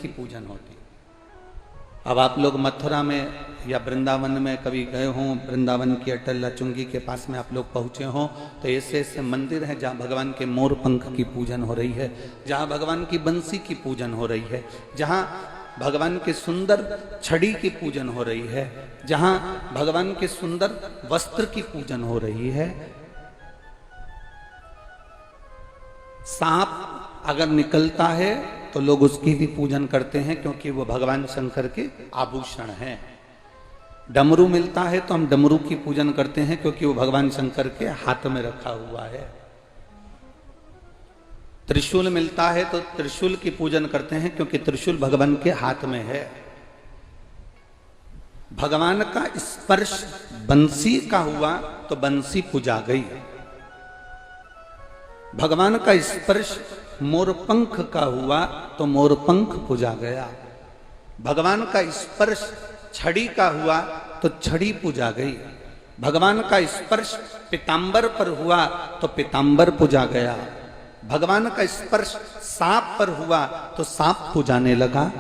की पूजन होती है। अब आप लोग मथुरा में या वृंदावन में कभी गए हों, वृंदावन की अटल लाचुंगी के पास में आप लोग पहुंचे हों, तो ऐसे ऐसे मंदिर हैं जहाँ भगवान के मोर पंख की पूजन हो रही है, जहाँ भगवान की बंसी की पूजन हो रही है, जहाँ भगवान के सुंदर छड़ी की पूजन हो रही है, जहाँ भगवान के सुंदर वस्त्र की पूजन हो रही है। सांप अगर निकलता है तो लोग उसकी भी पूजन करते हैं, क्योंकि वो भगवान शंकर के आभूषण हैं। डमरू मिलता है तो हम डमरू की पूजन करते हैं, क्योंकि वो भगवान शंकर के हाथ में रखा हुआ है। त्रिशूल मिलता है तो त्रिशूल की पूजन करते हैं, क्योंकि त्रिशूल भगवान के हाथ में है। भगवान का स्पर्श बंसी का हुआ तो बंसी पूजा गई। भगवान का स्पर्श मोरपंख का हुआ तो मोरपंख पूजा गया। भगवान का स्पर्श छड़ी का हुआ तो छड़ी पूजा गई। भगवान का स्पर्श पीतांबर पर हुआ तो पीतांबर पूजा गया। भगवान का स्पर्श सांप पर हुआ तो सांप पूजाने लगा।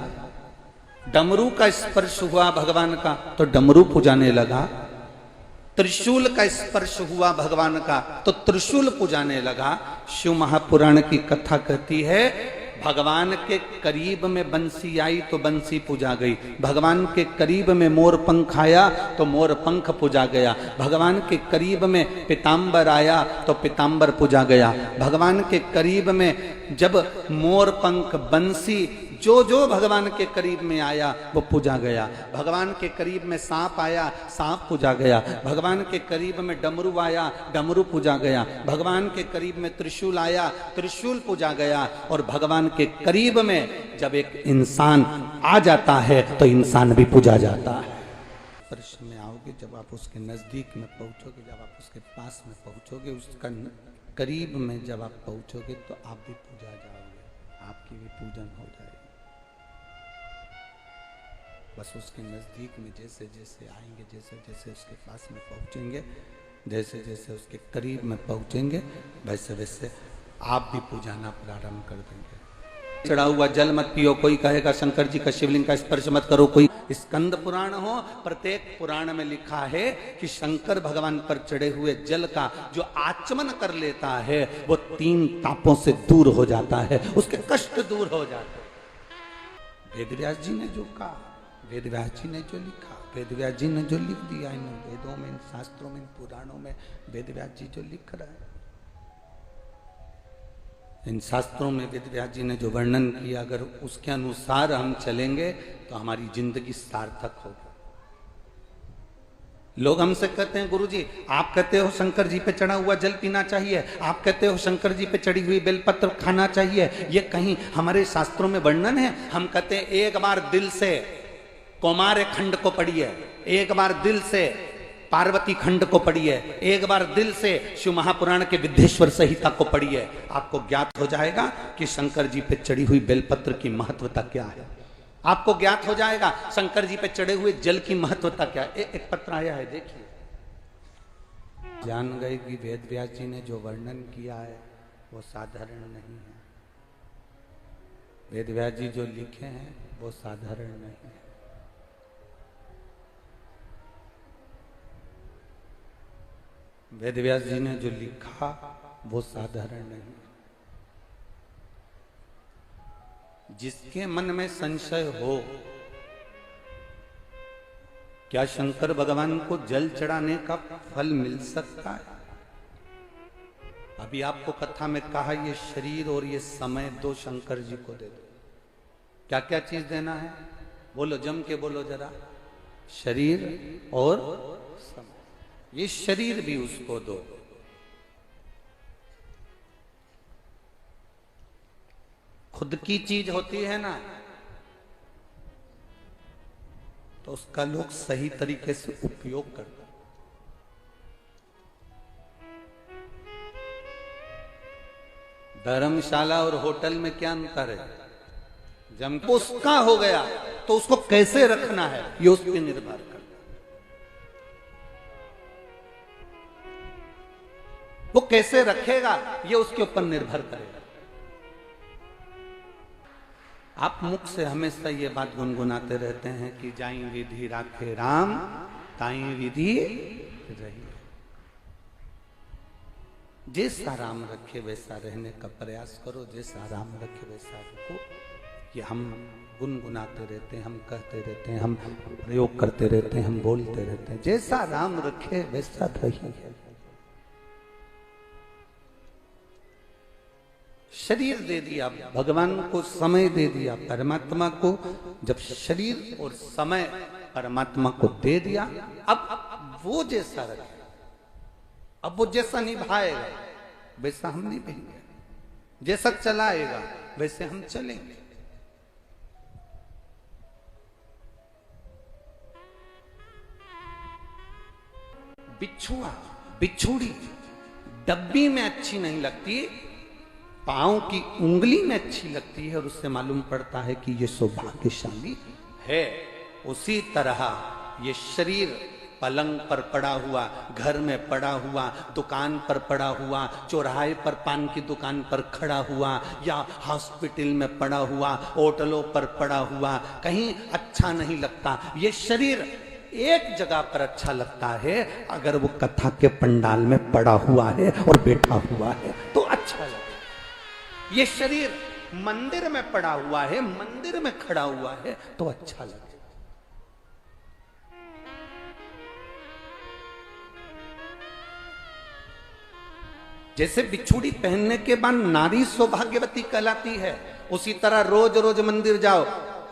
डमरू का स्पर्श हुआ भगवान का तो डमरू पूजाने लगा। त्रिशूल का स्पर्श हुआ भगवान का तो त्रिशूल पूजाने लगा। शिव महापुराण की कथा कहती है, भगवान के करीब में बंसी आई तो बंसी पूजा गई। भगवान के करीब में मोर पंख आया तो मोर पंख पूजा गया। भगवान के करीब में पीतांबर आया तो पीतांबर पूजा गया। भगवान के करीब में जब मोर पंख बंसी जो जो भगवान के करीब में आया वो पूजा गया। भगवान के करीब में सांप आया, सांप पूजा गया। भगवान के करीब में डमरू आया, डमरू पूजा गया। भगवान के करीब में त्रिशूल आया, त्रिशूल पूजा गया। और भगवान के करीब में जब एक इंसान आ जाता है तो इंसान भी पूजा जाता है। प्रश्न में आओगे, जब आप उसके नजदीक में पहुंचोगे, जब आप उसके पास में पहुंचोगे, उसका करीब में जब आप पहुंचोगे तो आप भी पूजा जाओगे, आपकी भी पूजन हो जाएगी। बस उसके नजदीक में जैसे जैसे आएंगे, जैसे जैसे उसके पास में पहुंचेंगे, जैसे जैसे उसके करीब में पहुंचेंगे, वैसे वैसे आप भी पूजाना प्रारंभ कर देंगे। चढ़ा हुआ जल मत पियो, कोई कहेगा शंकर जी का शिवलिंग का स्पर्श मत करो। कोई स्कंद पुराण हो, प्रत्येक पुराण में लिखा है कि शंकर भगवान पर चढ़े हुए जल का जो आचमन कर लेता है वो 3 तापों से दूर हो जाता है, उसके कष्ट दूर हो जाते हैं। वेदव्यास जी ने जो कहा, वेदव्यास जी ने जो लिखा, वेदव्यास जी ने जो लिख दिया इन वेदों में, इन शास्त्रों में, इन पुराणों में, वेदव्यास जी जो लिख रहे हैं, इन शास्त्रों में वेदव्यास जी ने जो वर्णन किया, अगर उसके अनुसार हम चलेंगे तो हमारी जिंदगी सार्थक होगी। लोग हमसे कहते हैं, गुरुजी आप कहते हो शंकर जी पे चढ़ा हुआ जल पीना चाहिए, आप कहते हो शंकर जी पे चढ़ी हुई बेलपत्र खाना चाहिए, ये कहीं हमारे शास्त्रों में वर्णन है? हम कहते हैं एक बार दिल से कौमार्य खंड को पढ़िए, एक बार दिल से पार्वती खंड को पढ़िए, एक बार दिल से शिव महापुराण के विद्येश्वर संहिता को पढ़िए, आपको ज्ञात हो जाएगा कि शंकर जी पे चढ़ी हुई बेलपत्र की महत्वता क्या है। आपको ज्ञात हो जाएगा शंकर जी पे चढ़े हुए जल की महत्वता क्या है। एक पत्र आया है, देखिए। जान गए कि वेदव्यास जी ने जो वर्णन किया है वो साधारण नहीं है। वेदव्यास जी जो लिखे हैं वो साधारण नहीं है। वेदव्यास जी ने जो लिखा वो साधारण नहीं। जिसके मन में संशय हो क्या शंकर भगवान को जल चढ़ाने का फल मिल सकता है? अभी आपको कथा में कहा, ये शरीर और ये समय दो शंकर जी को दे दो। क्या क्या चीज देना है? बोलो, जम के बोलो जरा। शरीर और समय। ये शरीर भी उसको दो। खुद की चीज होती है ना, तो उसका लोग सही तरीके से उपयोग करते। धर्मशाला और होटल में क्या अंतर है? जब उसका हो गया तो उसको कैसे रखना है ये उस पर निर्भर करता। वो कैसे रखेगा ये उसके ऊपर निर्भर करेगा। आप मुख से हमेशा ये बात गुनगुनाते रहते हैं कि जाई विधि राखे राम ताई विधि रही। जैसा राम रखे वैसा रहने का प्रयास करो, जैसा राम रखे वैसा रखो। ये हम गुनगुनाते रहते हैं, हम कहते रहते हैं, हम प्रयोग करते रहते हैं, हम बोलते रहते हैं, जैसा राम रखे वैसा रही। शरीर दे दिया भगवान को, समय दे दिया परमात्मा को। जब शरीर और समय परमात्मा को दे दिया, अब वो जैसा रखे, अब वो जैसा निभाएगा वैसा हम निभाएंगे, जैसा चलाएगा वैसे हम चलेंगे। बिच्छुआ बिच्छुड़ी डब्बी में अच्छी नहीं लगती, पांव की उंगली में अच्छी लगती है, और उससे मालूम पड़ता है कि ये सौभाग्यशाली है। उसी तरह ये शरीर पलंग पर पड़ा हुआ, घर में पड़ा हुआ, दुकान पर पड़ा हुआ, चौराहे पर पान की दुकान पर खड़ा हुआ, या हॉस्पिटल में पड़ा हुआ, होटलों पर पड़ा हुआ, कहीं अच्छा नहीं लगता। ये शरीर एक जगह पर अच्छा लगता है, अगर वो कथा के पंडाल में पड़ा हुआ है और बैठा हुआ है तो अच्छा लगता है। ये शरीर मंदिर में पड़ा हुआ है, मंदिर में खड़ा हुआ है तो अच्छा लगता है। जैसे बिछुड़ी पहनने के बाद नारी सौभाग्यवती कहलाती है, उसी तरह रोज रोज मंदिर जाओ,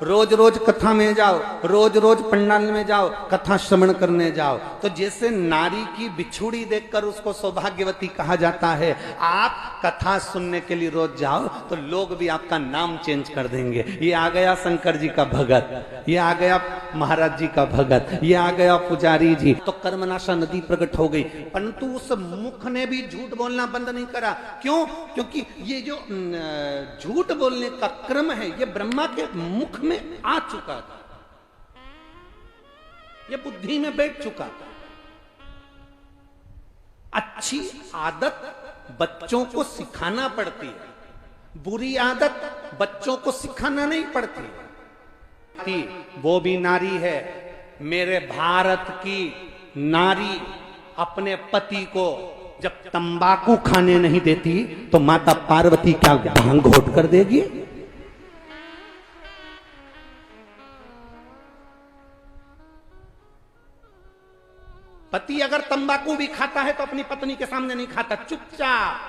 रोज रोज कथा में जाओ, रोज रोज पंडाल में जाओ, कथा श्रवण करने जाओ, तो जैसे नारी की बिछुड़ी देखकर उसको सौभाग्यवती कहा जाता है, आप कथा सुनने के लिए रोज जाओ तो लोग भी आपका नाम चेंज कर देंगे। ये आ गया शंकर जी का भगत, ये आ गया महाराज जी का भगत, ये आ गया पुजारी जी। तो कर्मनाशा नदी प्रकट हो गई, परंतु उस मुख ने भी झूठ बोलना बंद नहीं करा। क्यों? क्योंकि ये जो झूठ बोलने का क्रम है ये ब्रह्मा के मुख में आ चुका था, ये बुद्धि में बैठ चुका था। अच्छी आदत बच्चों को सिखाना पड़ती है, बुरी आदत बच्चों को सिखाना नहीं पड़ती। वो भी नारी है। मेरे भारत की नारी अपने पति को जब तंबाकू खाने नहीं देती तो माता पार्वती क्या भांग घोट कर देगी? पति अगर तंबाकू भी खाता है तो अपनी पत्नी के सामने नहीं खाता, चुपचाप।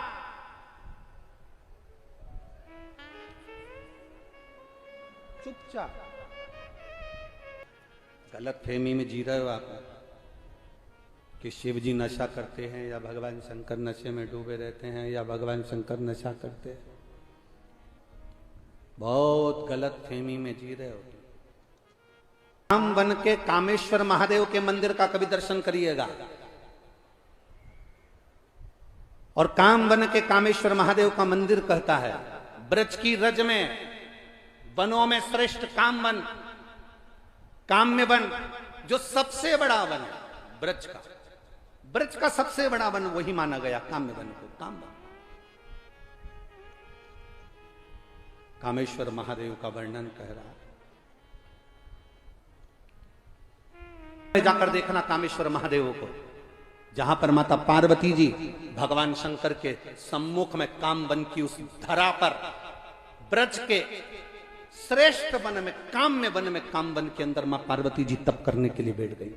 चुपचाप। गलत फहमी में जी रहे हो आप कि शिव जी नशा करते हैं या भगवान शंकर नशे में डूबे रहते हैं या भगवान शंकर नशा करते हैं। बहुत गलत फहमी में जी रहे हो। काम वन के कामेश्वर महादेव के मंदिर का कभी दर्शन करिएगा, और काम वन के कामेश्वर महादेव का मंदिर कहता है ब्रज की रज में, वनों में श्रेष्ठ काम वन, काम्य वन जो सबसे बड़ा वन है ब्रज का, ब्रज का सबसे बड़ा वन वही माना गया काम्य वन को। काम वन कामेश्वर महादेव का वर्णन कह रहा है। जाकर देखना कामेश्वर महादेव को, जहां पर माता पार्वती जी भगवान शंकर के सम्मुख में काम वन की उस धरा पर ब्रज के श्रेष्ठ वन में, काम्य वन में, काम वन के अंदर मां पार्वती जी तप करने के लिए बैठ गई।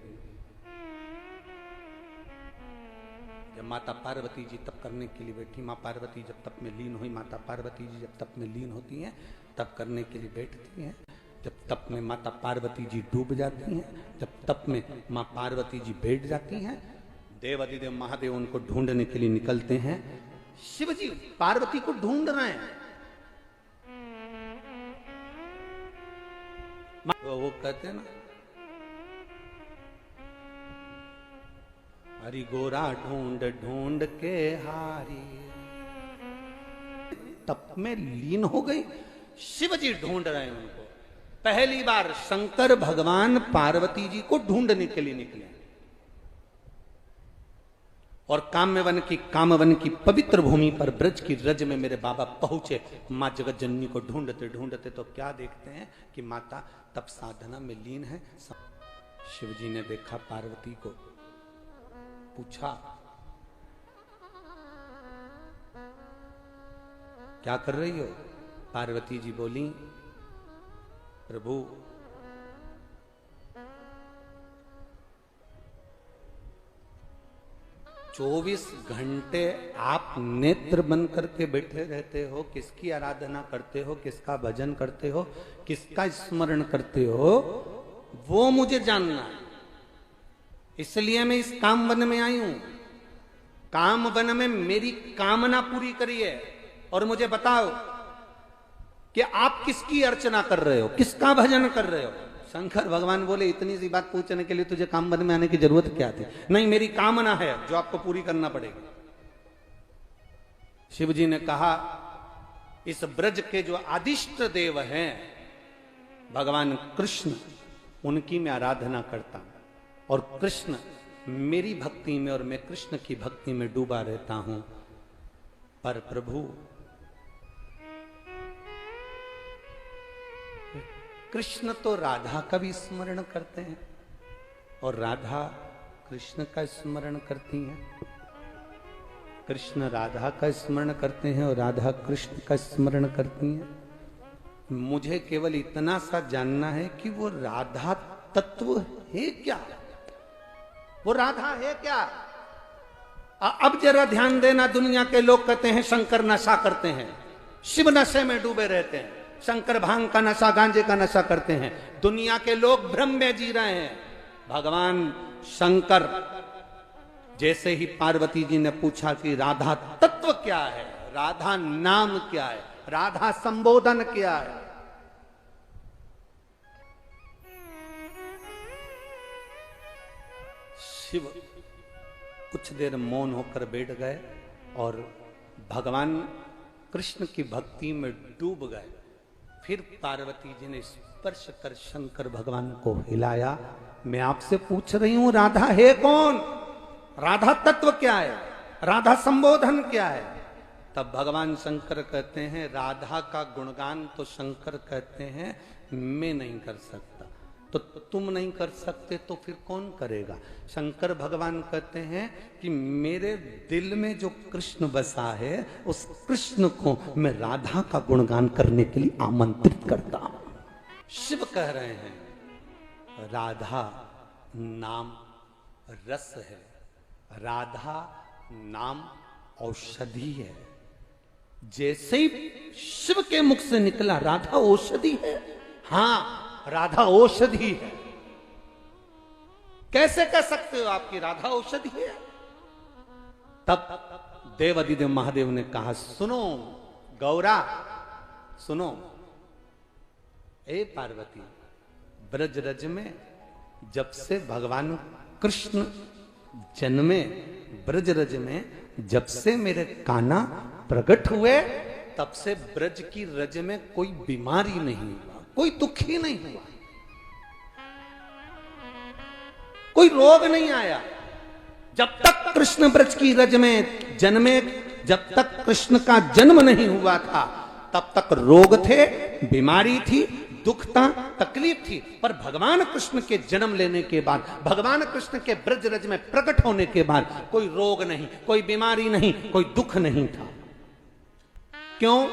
जब माता पार्वती जी तप करने के लिए बैठी, मां पार्वती जब तप में लीन हुई, माता पार्वती जी जब तप में लीन होती हैं, तप करने के लिए बैठती हैं। जब तप में माता पार्वती जी डूब जाती हैं, जब तप में मां पार्वती जी बैठ जाती हैं, देवाधिदेव महादेव उनको ढूंढने के लिए निकलते हैं। शिव जी पार्वती को ढूंढ रहे हैं। वो कहते हैं ना, हरि गोरा ढूंढ ढूंढ के हारी। तप में लीन हो गई, शिव जी ढूंढ रहे हैं उनको। पहली बार शंकर भगवान पार्वती जी को ढूंढने के लिए निकले। और कामवन की पवित्र भूमि पर ब्रज की रज में मेरे बाबा पहुंचे। मां जगत जननी को ढूंढते ढूंढते तो क्या देखते हैं कि माता तप साधना में लीन है। शिव जी ने देखा पार्वती को, पूछा क्या कर रही हो? पार्वती जी बोली, प्रभु 24 घंटे आप नेत्र बन करके बैठे रहते हो, किसकी आराधना करते हो, किसका भजन करते हो, किसका स्मरण करते हो, वो मुझे जानना है। इसलिए मैं इस काम वन में आई हूं। काम वन में मेरी कामना पूरी करिए और मुझे बताओ कि आप किसकी अर्चना कर रहे हो, किसका भजन कर रहे हो। शंकर भगवान बोले, इतनी सी बात पूछने के लिए तुझे काम वन में आने की जरूरत क्या थी? नहीं, मेरी कामना है जो आपको पूरी करना पड़ेगी। शिव जी ने कहा, इस ब्रज के जो आदिष्ट देव हैं भगवान कृष्ण, उनकी मैं आराधना करता हूं और कृष्ण मेरी भक्ति में और मैं कृष्ण की भक्ति में डूबा रहता हूं। पर प्रभु, कृष्ण तो राधा का भी स्मरण करते हैं और राधा कृष्ण का स्मरण करती हैं। कृष्ण राधा का स्मरण करते हैं और राधा कृष्ण का स्मरण करती हैं। मुझे केवल इतना सा जानना है कि वो राधा तत्व है क्या? वो राधा है क्या? अब जरा ध्यान देना, दुनिया के लोग कहते हैं शंकर नशा करते हैं, शिव नशे में डूबे रहते हैं, शंकर भांग का नशा, गांजे का नशा करते हैं। दुनिया के लोग भ्रम में जी रहे हैं। भगवान शंकर जैसे ही पार्वती जी ने पूछा कि राधा तत्व क्या है, राधा नाम क्या है, राधा संबोधन क्या है, शिव कुछ देर मौन होकर बैठ गए और भगवान कृष्ण की भक्ति में डूब गए। फिर पार्वती जी ने स्पर्श कर शंकर भगवान को हिलाया। मैं आपसे पूछ रही हूं, राधा है कौन? राधा तत्व क्या है? राधा संबोधन क्या है? तब भगवान शंकर कहते हैं, राधा का गुणगान तो शंकर कहते हैं मैं नहीं कर सकता। तो तुम नहीं कर सकते तो फिर कौन करेगा? शंकर भगवान कहते हैं कि मेरे दिल में जो कृष्ण बसा है, उस कृष्ण को मैं राधा का गुणगान करने के लिए आमंत्रित करता हूं। शिव कह रहे हैं, राधा नाम रस है, राधा नाम औषधि है। जैसे ही शिव के मुख से निकला राधा औषधि है, हां राधा औषधि है। कैसे कह सकते हो आपकी राधा औषधि है? तब देवादिदेव महादेव ने कहा, सुनो गौरा, सुनो, ए पार्वती, ब्रज रज में जब से भगवान कृष्ण जन्मे, ब्रज रज में जब से मेरे कान्हा प्रकट हुए, तब से ब्रज की रज में कोई बीमारी नहीं हुआ, कोई दुख ही नहीं हुआ, कोई रोग नहीं आया। जब तक कृष्ण ब्रज की रज में जन्मे, जब तक कृष्ण का जन्म नहीं हुआ था, तब तक रोग थे, बीमारी थी, दुख था, तकलीफ थी। पर भगवान कृष्ण के जन्म लेने के बाद, भगवान कृष्ण के ब्रज रज में प्रकट होने के बाद कोई रोग नहीं, कोई बीमारी नहीं, कोई दुख नहीं था। क्यों?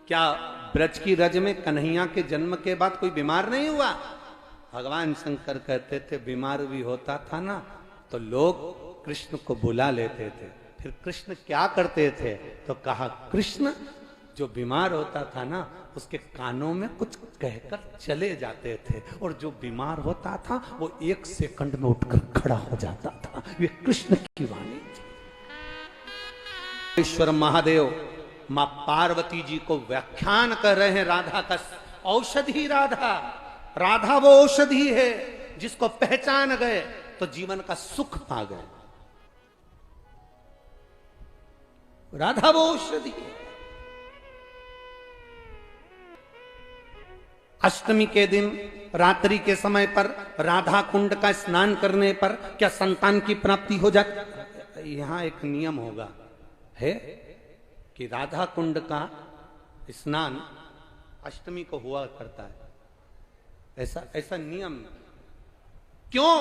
क्या ब्रज की रज में कन्हैया के जन्म के बाद कोई बीमार नहीं हुआ? भगवान शंकर कहते थे, बीमार भी होता था ना तो लोग कृष्ण को बुला लेते थे। फिर कृष्ण क्या करते थे? तो कहा, कृष्ण जो बीमार होता था ना, उसके कानों में कुछ कहकर चले जाते थे, और जो बीमार होता था वो 1 सेकंड में उठकर खड़ा हो जाता था। ये कृष्ण की वाणी थी। ईश्वर महादेव मां पार्वती जी को व्याख्यान कर रहे हैं राधा का। औषधि राधा, राधा वो औषधि है जिसको पहचान गए तो जीवन का सुख पा गए। राधा वो औषधि है। अष्टमी के दिन रात्रि के समय पर राधा कुंड का स्नान करने पर क्या संतान की प्राप्ति हो जाती? यहां एक नियम होगा है कि राधा कुंड का स्नान अष्टमी को हुआ करता है, ऐसा ऐसा नियम। क्यों?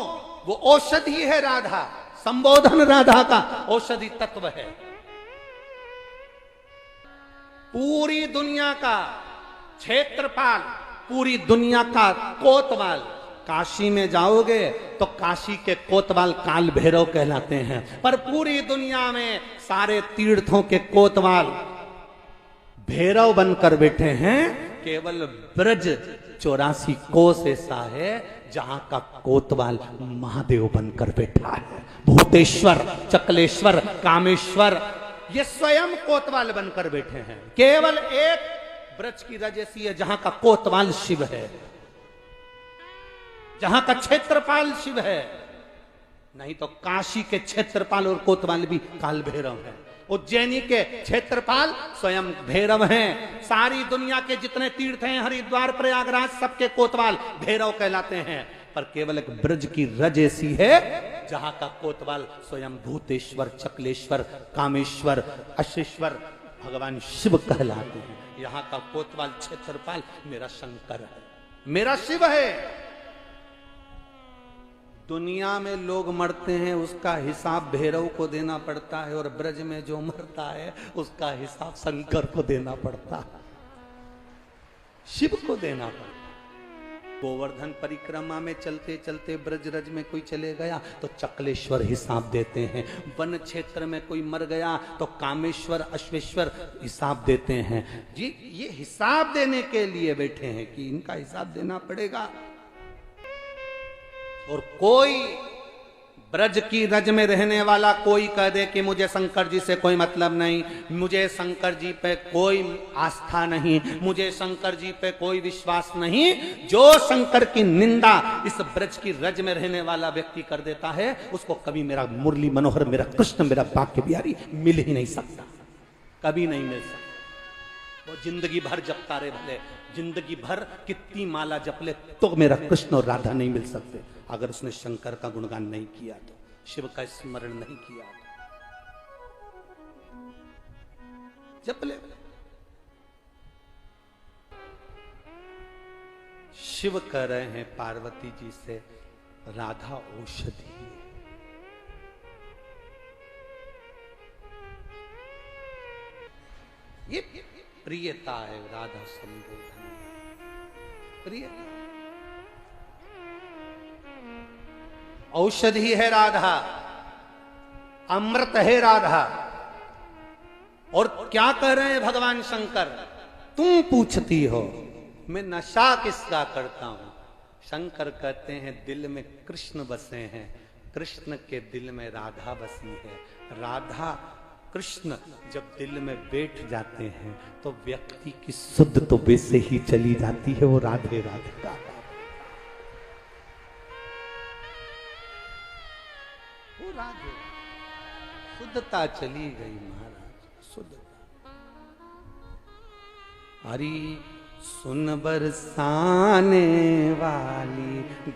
वो औषधि है, राधा संबोधन राधा का औषधि तत्व है। पूरी दुनिया का क्षेत्रपाल, पूरी दुनिया का कोतवाल, काशी में जाओगे तो काशी के कोतवाल काल भैरव कहलाते हैं, पर पूरी दुनिया में सारे तीर्थों के कोतवाल भैरव बनकर बैठे हैं। केवल ब्रज 84 कोस ऐसा है जहां का कोतवाल महादेव बनकर बैठा है। भूतेश्वर, चकलेश्वर, कामेश्वर ये स्वयं कोतवाल बनकर बैठे हैं। केवल एक ब्रज की रज ऐसी है जहां का कोतवाल शिव है, जहां का क्षेत्रपाल शिव है। नहीं तो काशी के क्षेत्रपाल और कोतवाल भी काल भैरव है। उज्जैनी के क्षेत्रपाल स्वयं भैरव हैं। सारी दुनिया के जितने तीर्थ हैं, हरिद्वार, प्रयागराज, सबके कोतवाल भैरव कहलाते हैं। पर केवल एक ब्रज की रज ऐसी है जहां का कोतवाल स्वयं भूतेश्वर, चकलेश्वर, कामेश्वर, अशेश्वर भगवान शिव कहलाते हैं। यहां का कोतवाल क्षेत्रपाल मेरा शंकर है, मेरा शिव है। दुनिया में लोग मरते हैं उसका हिसाब भैरव को देना पड़ता है, और ब्रज में जो मरता है उसका हिसाब शंकर को देना पड़ता है, शिव को देना पड़ता है। गोवर्धन परिक्रमा में चलते चलते ब्रज रज में कोई चले गया तो चकलेश्वर हिसाब देते हैं। वन क्षेत्र में कोई मर गया तो कामेश्वर, अश्वेश्वर हिसाब देते हैं। जी ये हिसाब देने के लिए बैठे हैं कि इनका हिसाब देना पड़ेगा। और कोई ब्रज की रज में रहने वाला कोई कह दे कि मुझे शंकर जी से कोई मतलब नहीं, मुझे शंकर जी पे कोई आस्था नहीं, मुझे शंकर जी पे कोई विश्वास नहीं, जो शंकर की निंदा इस ब्रज की रज में रहने वाला व्यक्ति कर देता है उसको कभी मेरा मुरली मनोहर, मेरा कृष्ण, मेरा बांके बिहारी मिल ही नहीं सकता, कभी नहीं मिल सकता। वो जिंदगी भर जपता रहे, भले जिंदगी भर कितनी माला जप ले तो मेरा कृष्ण और राधा नहीं मिल सकते अगर उसने शंकर का गुणगान नहीं किया तो, शिव का स्मरण नहीं किया तो। जप ले। शिव कह रहे हैं पार्वती जी से, राधा औषधि है। ये प्रियता है राधा संबोधन, प्रियता। औषधि है राधा, अमृत है राधा। और क्या कह रहे हैं भगवान शंकर? तुम पूछती हो मैं नशा किसका करता हूं। शंकर कहते हैं दिल में कृष्ण बसे हैं, कृष्ण के दिल में राधा बसी है। राधा कृष्ण जब दिल में बैठ जाते हैं तो व्यक्ति की शुद्ध तो वैसे ही चली जाती है, वो राधे राधे का राधे शुद्धता चली गई महाराज, शुद्धता। हरी सुन बरसाने वाली